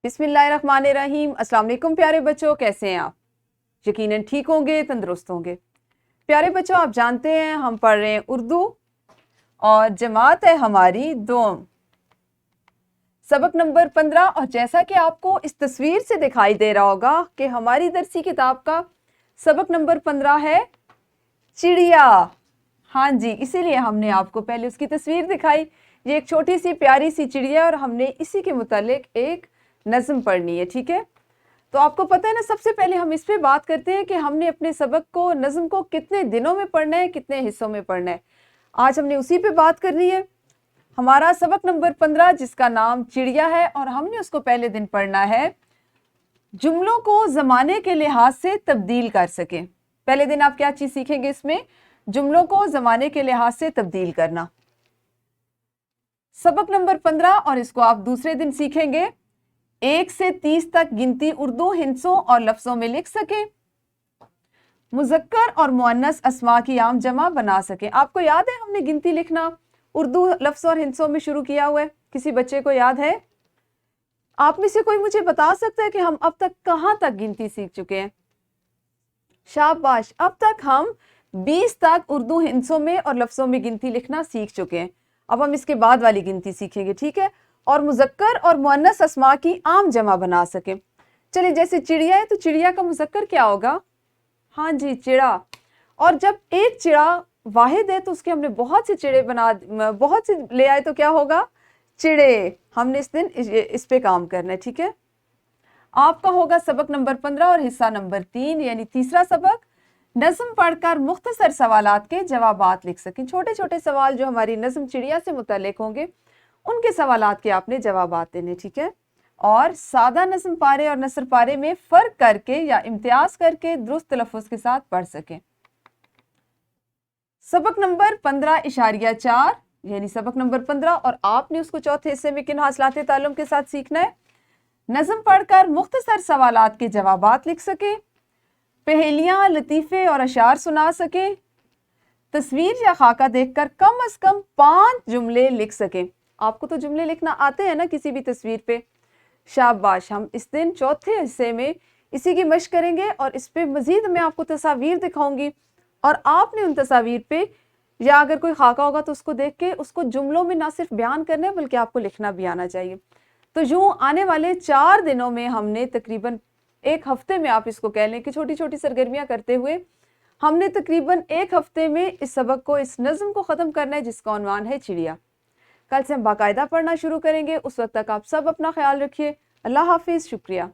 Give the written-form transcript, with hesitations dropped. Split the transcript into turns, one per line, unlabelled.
बिस्मिल्लाहिर्रहमानिर्रहीम। अस्सलाम वालेकुम प्यारे बच्चों, कैसे हैं आप? यकीनन ठीक होंगे, तंदुरुस्त होंगे। प्यारे बच्चों, आप जानते हैं हम पढ़ रहे हैं उर्दू और जमात है हमारी दोम, सबक नंबर 15। और जैसा कि आपको इस तस्वीर से दिखाई दे रहा होगा कि हमारी दरसी किताब का सबक नंबर 15 है चिड़िया। हाँ जी, इसीलिए हमने आपको पहले उसकी तस्वीर दिखाई। ये एक छोटी सी प्यारी सी चिड़िया और हमने इसी के मुतालिक एक नज़्म पढ़नी है, ठीक है? तो आपको पता है ना, सबसे पहले हम इस पे बात करते हैं कि हमने अपने सबक को, नज़्म को कितने दिनों में पढ़ना है, कितने हिस्सों में पढ़ना है। आज हमने उसी पे बात करनी है। हमारा सबक नंबर 15 जिसका नाम चिड़िया है और हमने उसको पहले दिन पढ़ना है जुमलों को ज़माने के लिहाज से तब्दील कर सकें। पहले दिन आप क्या चीज़ सीखेंगे इसमें? जुमलों को ज़माने के लिहाज से तब्दील करना। सबक नंबर 15 और इसको आप दूसरे दिन सीखेंगे 1 से 30 तक गिनती उर्दू हिंसों और लफ्ज़ों में लिख सकें, मुज़क्कर और मुअन्नस अस्मा की आम जमा बना सकें। आपको याद है हमने गिनती लिखना उर्दू लफ्ज़ और हिंसों में शुरू किया हुआ है? किसी बच्चे को याद है? आप में से कोई मुझे बता सकता है कि हम अब तक कहाँ तक गिनती सीख चुके हैं? शाबाश, अब तक हम 20 तक उर्दू हिंसों में और लफ्ज़ों में गिनती लिखना सीख चुके हैं। अब हम इसके बाद वाली गिनती सीखेंगे, ठीक है? और मुज़क्कर और मुअन्नस अस्मा की आम जमा बना सके। चलिए, जैसे चिड़िया है तो चिड़िया का मुज़क्कर क्या होगा? हाँ जी, चिड़ा। और जब एक चिड़ा वाहिद है तो उसके हमने बहुत से चिड़े बहुत से ले आए तो क्या होगा? चिड़े। हमने इस दिन इस पे काम करना है, ठीक है? आपका होगा सबक नंबर 15 और हिस्सा नंबर 3 यानी तीसरा सबक, नज़्म पढ़कर मुख्तसर सवालात के जवाबात लिख सकें। छोटे छोटे सवाल जो हमारी नज़्म चिड़िया से मुतल्लिक होंगे उनके सवालात के आपने जवाबात देने, ठीक है? और सादा नज़्म पारे और नसर पारे में फ़र्क करके या इम्तियाज़ करके दुरुस्त तलफ़्फ़ुज़ के साथ पढ़ सकें। सबक नंबर 15.4 यानी सबक नंबर 15 और आपने उसको चौथे हिस्से में किन हासिलात ताल्लुम के साथ सीखना है? नज़्म पढ़कर मुख्तसर सवालात के जवाबात लिख सकें, पहेलियाँ, लतीफ़े और अशार सुना सकें, तस्वीर या खाका देखकर कम अज़ कम 5 जुमले लिख सकें। आपको तो जुमले लिखना आते हैं ना किसी भी तस्वीर पे? शाबाश। हम इस दिन चौथे हिस्से में इसी की मशक करेंगे और इस पे मज़ीद मैं आपको तस्वीर दिखाऊंगी और आपने उन तस्वीर पे या अगर कोई खाका होगा तो उसको देख के उसको जुमलों में ना सिर्फ बयान करना है बल्कि आपको लिखना भी आना चाहिए। तो यूँ आने वाले 4 दिनों में हमने तकरीबन 1 हफ्ते में आप इसको कह लें कि छोटी छोटी सरगर्मियाँ करते हुए हमने तकरीबन 1 हफ्ते में इस सबक को, इस नज़्म को ख़त्म करना है जिसका उन्वान है चिड़िया। कल से हम बाकायदा पढ़ना शुरू करेंगे। उस वक्त तक आप सब अपना ख्याल रखिए। अल्लाह हाफिज़, शुक्रिया।